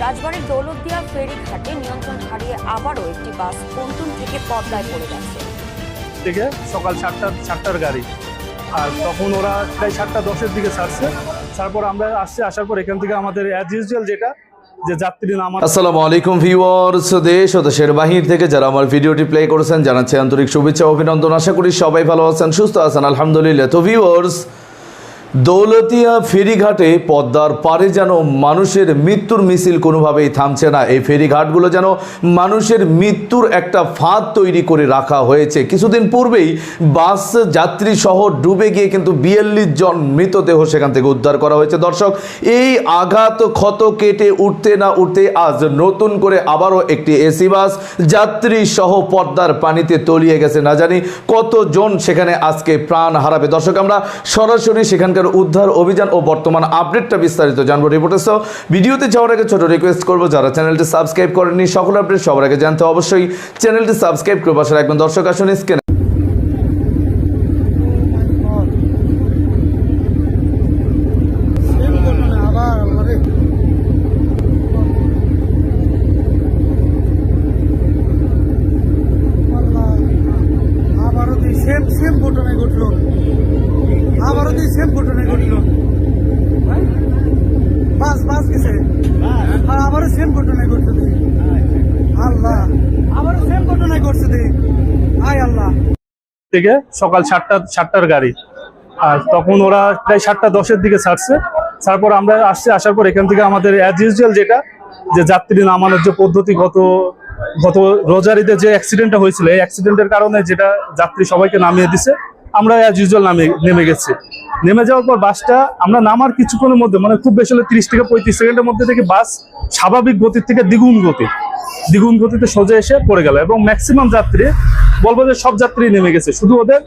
রাজবাড়ীর দৌলতদিয়া ফেরিঘাটে নিয়ন্ত্রণ হারিয়ে আবারও একটি বাস পন্টুন থেকে পদ্মায় পড়ে গেছে। থেকে সকাল 7টার গাড়ি, আর তখন ওরা প্রায় 7:10-এর দিকে ছাড়ছে। তারপর আমরা আসার পর এখান থেকে আমাদের অ্যাজ ইউজুয়াল যেটা যে যাত্রী নামা। আসসালামু আলাইকুম ভিউয়ার্স, দেশ ও দেশের বাহির থেকে যারা আমার ভিডিওটি প্লে করেছেন জানাচ্ছি আন্তরিক শুভেচ্ছা ও অভিনন্দন। আশা করি সবাই ভালো আছেন, সুস্থ আছেন, আলহামদুলিল্লাহ। তো ভিউয়ার্স, দৌলতিয়া ফেরিঘাটে পদ্মার পারে যেন মানুষের মৃত্যুর মিছিল কোনোভাবেই থামছে না। এই ফেরিঘাটগুলো যেন মানুষের মৃত্যুর একটা ফাঁদ তৈরি করে রাখা হয়েছে। কিছুদিন পূর্বেই বাস যাত্রী সহ ডুবে গিয়ে কিন্তু 42 জন মৃতদেহ সেখান থেকে উদ্ধার করা হয়েছে। দর্শক, এই আঘাত ক্ষত কেটে উঠতে না উঠতে আজ নতুন করে আবারও একটি এসি বাস যাত্রী সহ পদ্মার পানিতে তলিয়ে গেছে। না জানি কতজন সেখানে আজকে প্রাণ হারাবে। দর্শক, আমরা সরাসরি সেখানকার উদ্ধার অভিযান ও বর্তমান আপডেটটা বিস্তারিত জানবো রিপোর্টার সহ। ভিডিওতে যাওয়ার আগে ছোট রিকোয়েস্ট করবো, যারা চ্যানেলটি সাবস্ক্রাইব করেননি সকল আপডেট সবার আগে জানতে অবশ্যই চ্যানেলটি সাবস্ক্রাইব করে পাশে রাখবেন। দর্শক, আসুন স্ক্রিনে সেম ঘটনায় ঘটলো, আবারও সেম ঘটনায় ঘটলো। বাস গেছে, আবারও সেম ঘটনায় ঘটছে। আল্লাহ, আবারও সেম ঘটনায় ঘটছে। আয় আল্লাহ, থেকে সকাল 7টার গাড়ি, আর তখন ওরা প্রায় 7:10-এর দিকে ছাড়ছে। তারপর আমরা আসার পর এখান থেকে আমাদের অ্যাজ ইউজুয়াল যেটা যে যাত্রী নামানোর যে পদ্ধতি, গত রোজারিতে যে অ্যাক্সিডেন্টটা হয়েছিল, এই অ্যাক্সিডেন্টের কারণে যেটা যাত্রী সবাইকে নামিয়ে দিছে, আমরা অ্যাজ ইউজুয়াল নেমে গেছি। নেমে যাওয়ার পর বাসটা আমরা নামার কিছুক্ষণের মধ্যে, মানে খুব বেশি হলে 30 থেকে 35 সেকেন্ডের মধ্যে থেকে বাস স্বাভাবিক গতির থেকে দ্বিগুণ গতিতে সোজা এসে পড়ে গেল। এবং ম্যাক্সিমাম যাত্রী, বলবো যে সব যাত্রী নেমে গেছে, শুধু ওদের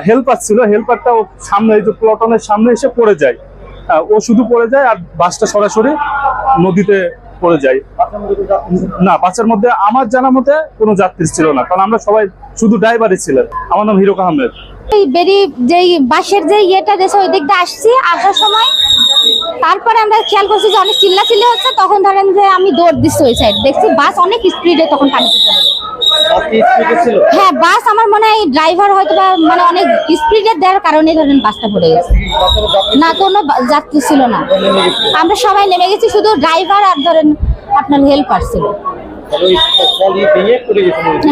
হেল্পার ছিল, হেল্পারটা সামনে, এই যে প্লটনের সামনে এসে পড়ে যায়, ও শুধু পড়ে যায় আর বাসটা সরাসরি নদীতে পড়ে যায়। না, বাসের মধ্যে আমার জানা মতে কোনো যাত্রী ছিল না, কারণ আমরা সবাই শুধু ড্রাইভারই ছিলেন। আমার নাম হিরক আহমেদ। যেই বাসের যে ইয়েটা দেশে ওই দিকটা আসছি, আসার সময় তারপরে আমরা খেয়াল করছি যে অনেক চিল্লাচিল্লি হচ্ছে। তখন ধরেন যে আমি দৌড় দিচ্ছি ওই সাইড, দেখছি বাস অনেক স্পিডে তখন পানিতে পড়ে গেছে। হ্যাঁ, বাস আমার মনে হয় ড্রাইভার হয়তো বা মানে অনেক স্পিডে দেওয়ার কারণে ধরেন বাসটা পড়ে গেছে। না, কোনো যাত্রী ছিল না, আমরা সবাই নেমে গেছি, শুধু ড্রাইভার আর ধরেন আপনার হেল্পার ছিল।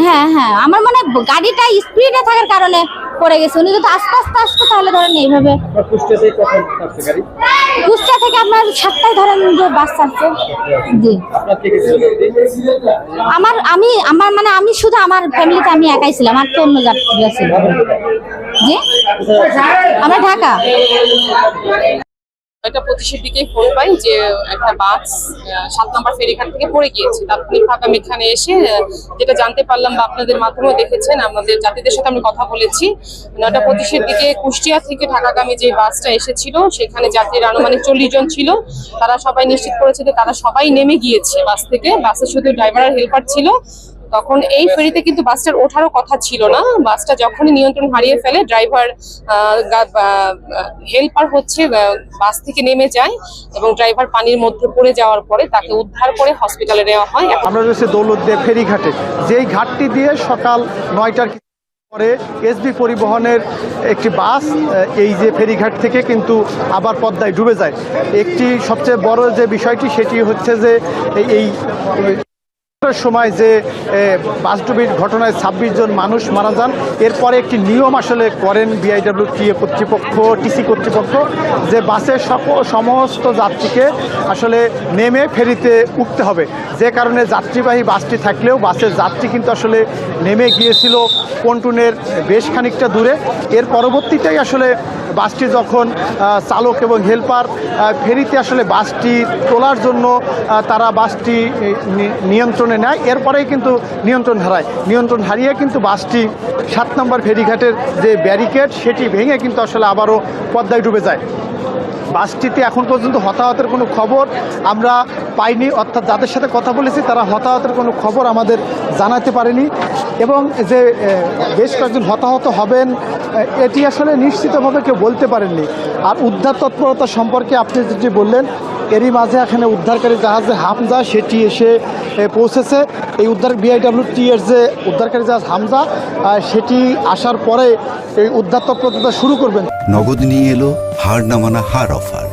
হ্যাঁ, আমার মনে হয় গাড়িটা স্পিডে থাকার কারণে পড়ে গেছে। উনি যদি আস্তে আস্তে তাহলে ধরেন এইভাবে। কুষ্টিয়া থেকে আপনার 7টায় ধরেন যে বাস ছাড়ছে। জি, আমি শুধু আমার ফ্যামিলিতে আমি একাই ছিলাম, আর তো অন্য যাত্রীরা ছিল। জি, আমরা ঢাকা। একটা 25-এর দিকে ফোন পাই যে একটা বাস 7 নম্বর ফেরিঘাট থেকে পড়ে গিয়েছে। তাৎক্ষণিকভাবে আমি এখানে এসে যেটা জানতে পারলাম বা আপনাদের মাধ্যমেও দেখেছেন, আমাদের যাত্রীদের সাথে আমরা কথা বলেছি। 9:25-এর দিকে কুষ্টিয়া থেকে ঢাকাগামী যে বাসটা এসেছিল সেখানে যাত্রীর আনুমানিক 40 জন ছিল। তারা সবাই নিশ্চিত করেছে যে তারা সবাই নেমে গিয়েছে বাস থেকে। বাসে শুধু ড্রাইভার আর হেল্পার ছিল। তখন এই ফেরিতে কিন্তু বাসটার ওঠারও কথা ছিল না। বাসটা যখনই নিয়ন্ত্রণ হারিয়ে ফেলে, ড্রাইভার হেল্পার বাস থেকে নেমে যায় এবং ড্রাইভার পানির মধ্যে পড়ে যাওয়ার পরে তাকে উদ্ধার করে হসপিটালে নেওয়া হয়। আমরা রয়েছে দৌলতদিয়া ফেরিঘাটে, যেই ঘাটটি দিয়ে সকাল 9টার পরে এসবি পরিবহনের একটি বাস এই যে ফেরিঘাট থেকে কিন্তু আবার পদ্মায় ডুবে যায়। একটি সবচেয়ে বড় যে বিষয়টি সেটি হচ্ছে যে এই সময় যে বাসডুবির ঘটনায় 26 জন মানুষ মারা যান। এরপরে একটি নিয়ম আসলে করেন বিআইডব্লিউটিএ কর্তৃপক্ষ, টিসি কর্তৃপক্ষ, যে বাসের সমস্ত যাত্রীকে আসলে নেমে ফেরিতে উঠতে হবে। যে কারণে যাত্রীবাহী বাসটি থাকলেও বাসের যাত্রী কিন্তু আসলে নেমে গিয়েছিল পন্টুনের বেশ খানিকটা দূরে। এর পরবর্তীতেই আসলে বাসটি যখন চালক এবং হেল্পার ফেরিতে আসলে বাসটি তোলার জন্য তারা বাসটি নিয়ন্ত্রণে নেয়, এরপরেই কিন্তু নিয়ন্ত্রণ হারিয়ে কিন্তু বাসটি 7 নম্বর ফেরিঘাটের যে ব্যারিকেড সেটি ভেঙে কিন্তু আসলে আবারও পদ্মায় ডুবে যায়। বাসটিতে এখন পর্যন্ত হতাহতের কোনো খবর আমরা পাইনি, অর্থাৎ যাদের সাথে কথা বলেছি তারা হতাহতের কোনো খবর আমাদের জানাতে পারেনি। এবং যে বেশ কয়েকজন হতাহত হবেন এটি আসলে নিশ্চিতভাবে কেউ বলতে পারেননি। আর উদ্ধার তৎপরতা সম্পর্কে আপনি যেটি বললেন, এরই মাঝে এখানে উদ্ধারকারী জাহাজে হামজা সেটি এসে পৌঁছেছে। এই উদ্ধার BIWT এর যে উদ্ধারকারী জাহাজ হামজা সেটি আসার পরে এই উদ্ধার তৎপরতা শুরু করবেন। নগদ নিয়ে এলো হার না মানা হার অফার।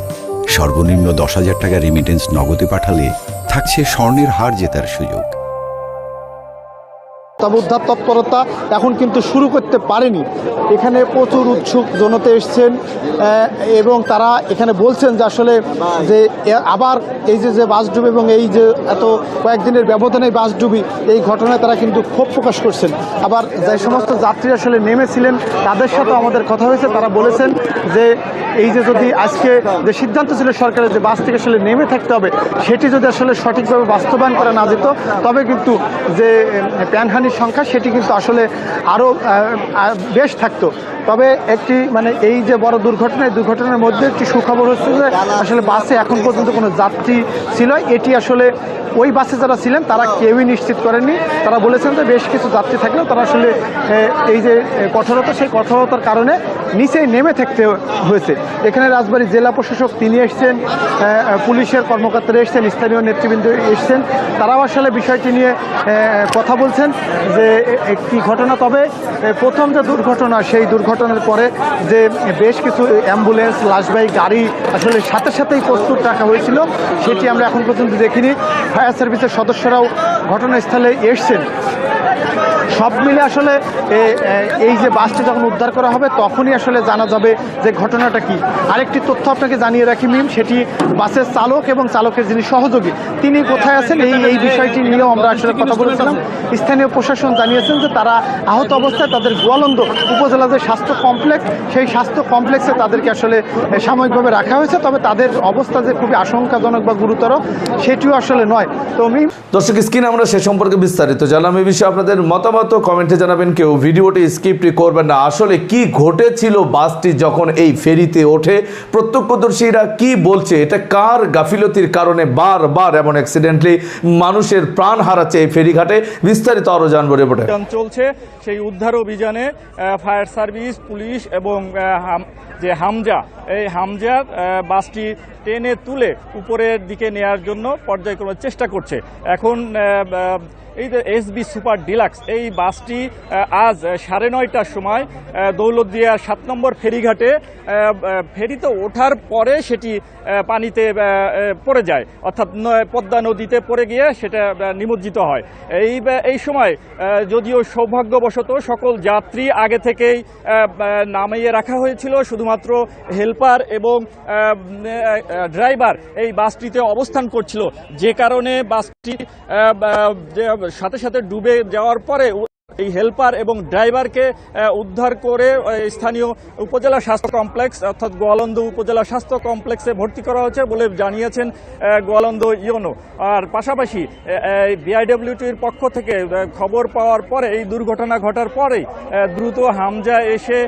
সর্বনিম্ন 10,000 টাকা রেমিটেন্স নগদে পাঠালে থাকছে স্বর্ণের হার জেতার সুযোগ। তবে উদ্ধার তৎপরতা এখন কিন্তু শুরু করতে পারেনি। এখানে প্রচুর উৎসুক জনতা এসছেন এবং তারা এখানে বলছেন যে আসলে যে আবার এই যে বাস ডুবি এবং এই যে এত কয়েকদিনের ব্যবধানে বাস ডুবি, এই ঘটনায় তারা কিন্তু ক্ষোভ প্রকাশ করছেন। আবার যে সমস্ত যাত্রী আসলে নেমেছিলেন তাদের সাথে আমাদের কথা হয়েছে, তারা বলেছেন যে এই যে যদি আজকে যে সিদ্ধান্ত ছিল সরকারের যে বাস থেকে আসলে নেমে থাকতে হবে, সেটি যদি আসলে সঠিকভাবে বাস্তবায়ন করা না যেত তবে কিন্তু যে প্রাণহানির সংখ্যা সেটি কিন্তু আসলে আরও বেশ থাকতো। তবে একটি মানে এই যে বড় দুর্ঘটনা, এই দুর্ঘটনার মধ্যে একটি সুখবর হচ্ছে যে আসলে বাসে এখন পর্যন্ত কোনো যাত্রী ছিল, এটি আসলে ওই বাসে যারা ছিলেন তারা কেউই নিশ্চিত করেননি। তারা বলেছেন যে বেশ কিছু যাত্রী থাকলেও তারা আসলে এই যে কঠোরতা, সেই কঠোরতার কারণে নিচেই নেমে থাকতে হয়েছে। এখানে রাজবাড়ী জেলা প্রশাসক তিনি এসছেন, পুলিশের কর্মকর্তারা এসছেন, স্থানীয় নেতৃবৃন্দ এসছেন, তারাও আসলে বিষয়টি নিয়ে কথা বলছেন যে একটি ঘটনা। তবে প্রথম যে দুর্ঘটনা, সেই দুর্ঘটনার পরে যে বেশ কিছু অ্যাম্বুলেন্স, লাশবাহী গাড়ি আসলে সাথে সাথেই প্রস্তুত রাখা হয়েছিল, সেটি আমরা এখন পর্যন্ত দেখিনি। ফায়ার সার্ভিসের সদস্যরাও ঘটনাস্থলে এসছেন। সব মিলে আসলে এই যে বাসটি যখন উদ্ধার করা হবে তখনই আসলে জানা যাবে যে ঘটনাটা কি। আরেকটি তথ্য আপনাকে জানিয়ে রাখি মিম, সেটি বাসের চালক এবং চালকের যিনি সহযোগী তিনি কোথায় আছেন এই বিষয়টি নিয়েও আমরা আসলে কথা বলেছিলাম। স্থানীয় প্রশাসন জানিয়েছেন যে তারা আহত অবস্থায় তাদের গোয়ালন্দ উপজেলা যে স্বাস্থ্য কমপ্লেক্স, সেই স্বাস্থ্য কমপ্লেক্সে তাদেরকে আসলে সাময়িকভাবে রাখা হয়েছে। তবে তাদের অবস্থা যে খুবই আশঙ্কাজনক বা গুরুতর সেটিও আসলে নয়। তো মিম, দর্শক স্ক্রিনে আমরা সে সম্পর্কে বিস্তারিত জানলাম। এই বিষয়ে আপনাদের মতামত কমেন্টে জানাবেন। কেউ ভিডিওটি স্কিপ করবেন না। আসলে কি ঘটেছিল বাসটি যখন এই ফেরিতে ওঠে, প্রত্যক্ষদর্শীরা কি বলছে, এটা কার গাফিলতির কারণে বারবার এমন অ্যাক্সিডেন্টলি মানুষের প্রাণ হারাচ্ছে এই ফেরিঘাটে, বিস্তারিত আরো জানবো রিপোর্টে। চলছে সেই উদ্ধার অভিযানে ফায়ার সার্ভিস, পুলিশ এবং যে হামজা, এই হামজার বাসটি টেনে তুলে উপরের দিকে নেয়ার জন্য পর্যায়ক্রমে চেষ্টা করছে। এখন এই যে SB সুপার ডিলাক্স এই বাসটি আজ 9:30টার সময় দৌলতদিয়া 7 নম্বর ফেরিঘাটে ফেরিতে ওঠার পরে সেটি পানিতে পড়ে যায়, অর্থাৎ পদ্মা নদীতে পড়ে গিয়ে সেটা নিমজ্জিত হয়। এই সময় যদিও সৌভাগ্যবশত সকল যাত্রী আগে থেকেই নামিয়ে রাখা হয়েছিল, শুধুমাত্র হেল্পার এবং ড্রাইভার এই বাসটিতে অবস্থান করছিল, যে কারণে বাসটি সাথে সাথে ডুবে যাওয়ার পরে এই হেল্পার এবং ড্রাইভারকে উদ্ধার করে স্থানীয় উপজেলা স্বাস্থ্য কমপ্লেক্স অর্থাৎ গোয়ালন্দ উপজেলা স্বাস্থ্য কমপ্লেক্সে ভর্তি করা হয়েছে বলে জানিয়েছেন গোয়ালন্দ ইউনো। আর পাশাপাশি BIWTর পক্ষ থেকে খবর পাওয়ার পরে, এই দুর্ঘটনা ঘটার পরেই দ্রুত হামজা এসে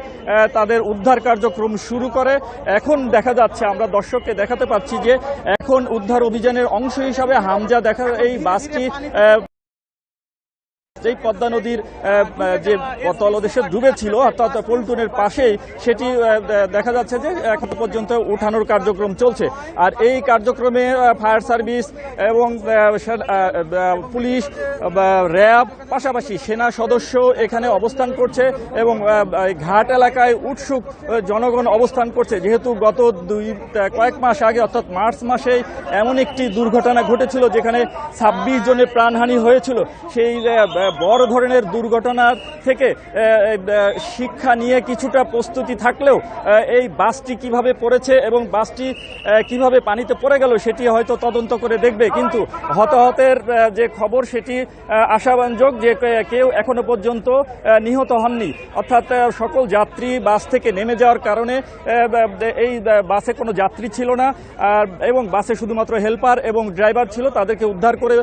তাদের উদ্ধার কার্যক্রম শুরু করে। এখন দেখা যাচ্ছে, আমরা দর্শককে দেখাতে পাচ্ছি যে এখন উদ্ধার অভিযানের অংশ হিসাবে হামজা এই বাসটি যেই পদ্মা নদীর যে তলদেশে ডুবেছিল অর্থাৎ পল্টনের পাশেই, সেটি দেখা যাচ্ছে যে এখন পর্যন্ত উঠানোর কার্যক্রম চলছে। আর এই কার্যক্রমে ফায়ার সার্ভিস এবং পুলিশ, র্যাব, পাশাপাশি সেনা সদস্য এখানে অবস্থান করছে এবং ঘাট এলাকায় উৎসুক জনগণ অবস্থান করছে, যেহেতু গত কয়েক মাস আগে অর্থাৎ মার্চ মাসেই এমন একটি দুর্ঘটনা ঘটেছিল যেখানে 26 জনের প্রাণহানি হয়েছিল। সেই বড় ধরনের দুর্ঘটনার থেকে শিক্ষা নিয়ে কিছুটা প্রস্তুতি থাকলেও এই বাসটি কিভাবে পড়েছে এবং বাসটি কিভাবে পানিতে পড়ে গেল সেটি হয়তো তদন্ত করে দেখবে। কিন্তু হতাহতের যে খবর সেটি আশাব্যঞ্জক, যে কেউ এখনো পর্যন্ত নিহত হননি, অর্থাৎ সকল যাত্রী বাস থেকে নেমে যাওয়ার কারণে এই বাসে কোনো যাত্রী ছিল না এবং বাসে শুধুমাত্র হেল্পার এবং ড্রাইভার ছিল। তাদেরকে উদ্ধার করে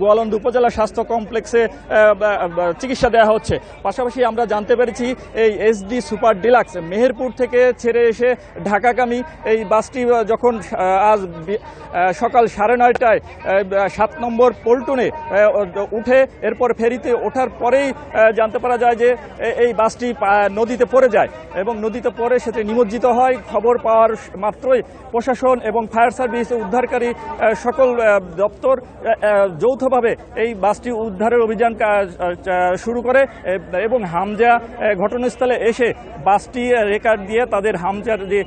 গোয়ালন্দ উপজেলা স্বাস্থ্য কমপ্লেক্সে চিকিৎসা দেওয়া হচ্ছে। পাশাপাশি আমরা জানতে পেরেছি এই এসডি সুপার ডিলাক্স মেহেরপুর থেকে ছেড়ে এসে ঢাকাগামী এই বাসটি যখন আজ সকাল 9:30টায় 7 নম্বর পল্টনে উঠে এরপর ফেরিতে ওঠার পরেই জানতে পারা যায় যে এই বাসটি নদীতে পড়ে যায় এবং নদীতে পড়ে সেটি নিমজ্জিত হয়। খবর পাওয়ার মাত্রই প্রশাসন এবং ফায়ার সার্ভিস উদ্ধারকারী সকল দপ্তর যৌথভাবে এই বাসটি উদ্ধারের অভিযান শুরু করে এবং হামজা ঘটনাস্থলে এসে বাসটি রেকার দিয়ে তাদের হামজার যে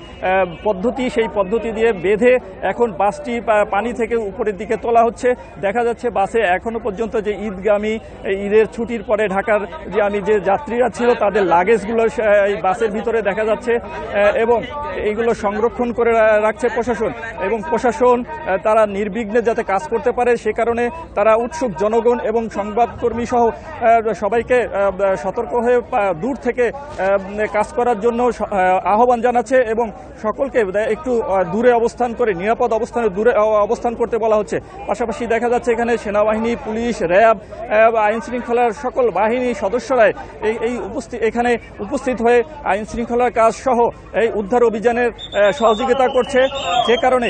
পদ্ধতি সেই পদ্ধতি দিয়ে বেঁধে এখন বাসটি পানি থেকে উপরের দিকে তোলা হচ্ছে। দেখা যাচ্ছে বাসে এখনো পর্যন্ত যে ঈদগামী ঈদের ছুটির পরে ঢাকার যে যাত্রীরা ছিল তাদের লাগেজগুলো এই বাসের ভিতরে দেখা যাচ্ছে এবং এইগুলো সংরক্ষণ করে রাখছে প্রশাসন এবং প্রশাসন তারা নির্বিঘ্নে যাতে কাজ করতে পারে সে কারণে তারা উৎসুক জনগণ এবং সংবাদকর্মী সহ সবাইকে সতর্ক হয়ে দূর থেকে কাজ করার জন্য আহ্বান জানাচ্ছে এবং সকলকে একটু দূরে অবস্থান করে নিরাপদ অবস্থানে দূরে অবস্থান করতে বলা হচ্ছে। পাশাপাশি দেখা যাচ্ছে এখানে সেনাবাহিনী, পুলিশ, র্যাব, আইন শৃঙ্খলার সকল বাহিনী সদস্যরাই এখানে উপস্থিত হয়ে আইন শৃঙ্খলার কাজ সহ এই উদ্ধার অভিযানের সহযোগিতা করছে, যে কারণে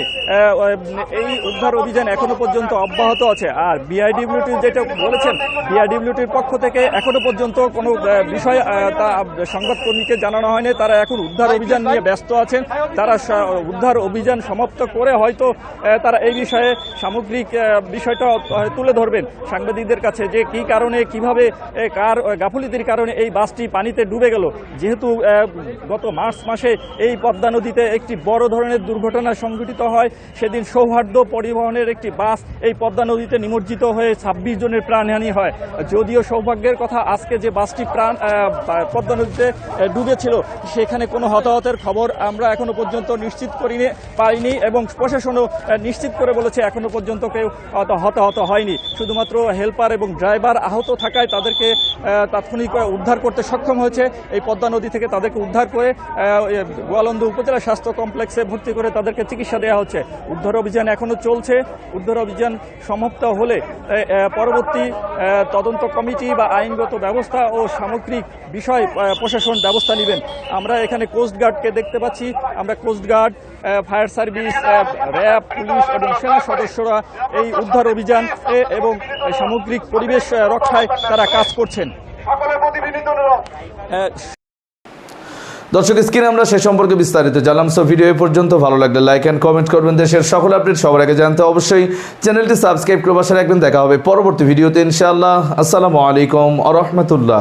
এই উদ্ধার অভিযান এখনো পর্যন্ত অব্যাহত আছে। আর বিআইডব্লিউটি যেটা বলেছেন, বিআইডব্লিউটির পক্ষ থেকে এখনো পর্যন্ত কোনো বিষয় সংবাদকর্মীকে জানানো হয়নি। তারা এখন উদ্ধার অভিযান নিয়ে ব্যস্ত আছেন। তারা উদ্ধার অভিযান সমাপ্ত করে হয়তো তারা এই বিষয়ে সামগ্রিক বিষয়টা তুলে ধরবেন সাংবাদিকদের কাছে যে কী কারণে কিভাবে কার গাফিলতির কারণে এই বাসটি পানিতে ডুবে গেল। যেহেতু গত মার্চ মাসে এই পদ্মা নদীতে একটি বড় ধরনের দুর্ঘটনা সংঘটিত হয়, সেদিন সৌহার্দ্য পরিবহনের একটি বাস এই পদ্মা নদীতে নিমজ্জিত হয়ে 26 জনের প্রাণহানি হয়। যদিও সৌভাগ্যের কথা আজকে যে বাসটি পদ্মা নদীতে ডুবেছিল সেখানে কোনো হতাহতের খবর আমরা এখনো পর্যন্ত নিশ্চিত পাইনি এবং প্রশাসনও নিশ্চিত করে বলেছে এখনো পর্যন্ত কেউ হতাহত হয়নি। শুধুমাত্র হেল্পার এবং ড্রাইভার আহত থাকায় তাদেরকে তাৎক্ষণিক উদ্ধার করতে সক্ষম হয়েছে। এই পদ্মা নদী থেকে তাদেরকে উদ্ধার করে গোয়ালন্দ উপজেলা স্বাস্থ্য কমপ্লেক্সে ভর্তি করে তাদেরকে চিকিৎসা দেওয়া হচ্ছে। উদ্ধার অভিযান এখনো চলছে। উদ্ধার অভিযান সমাপ্ত হলে পরবর্তী তদন্ত কমিটি বা আইনগত ব্যবস্থা ও সামগ্রিক বিষয় প্রশাসন ব্যবস্থা নেবেন। আমরা এখানে কোস্টগার্ডকে দেখতে পাচ্ছি। আমরা coast guard, fire service, RAB, police এবং সেনা সদস্যরা এই উদ্ধার অভিযান এবং সামগ্রিক পরিবেশ রক্ষায় তারা কাজ করছেন। দর্শক, স্ক্রিনে আমরা সে সম্পর্কে বিস্তারিত জানলাম। সো ভিডিও এ পর্যন্ত। ভালো লাগলে লাইক অ্যান্ড কমেন্ট করবেন। দেশের সকল আপডেট সবার আগে জানতে অবশ্যই চ্যানেলটি সাবস্ক্রাইব করে পাশে রাখবেন। দেখা হবে পরবর্তী ভিডিওতে ইনশাআল্লাহ। আসসালামু আলাইকুম ওয়া রাহমাতুল্লাহ।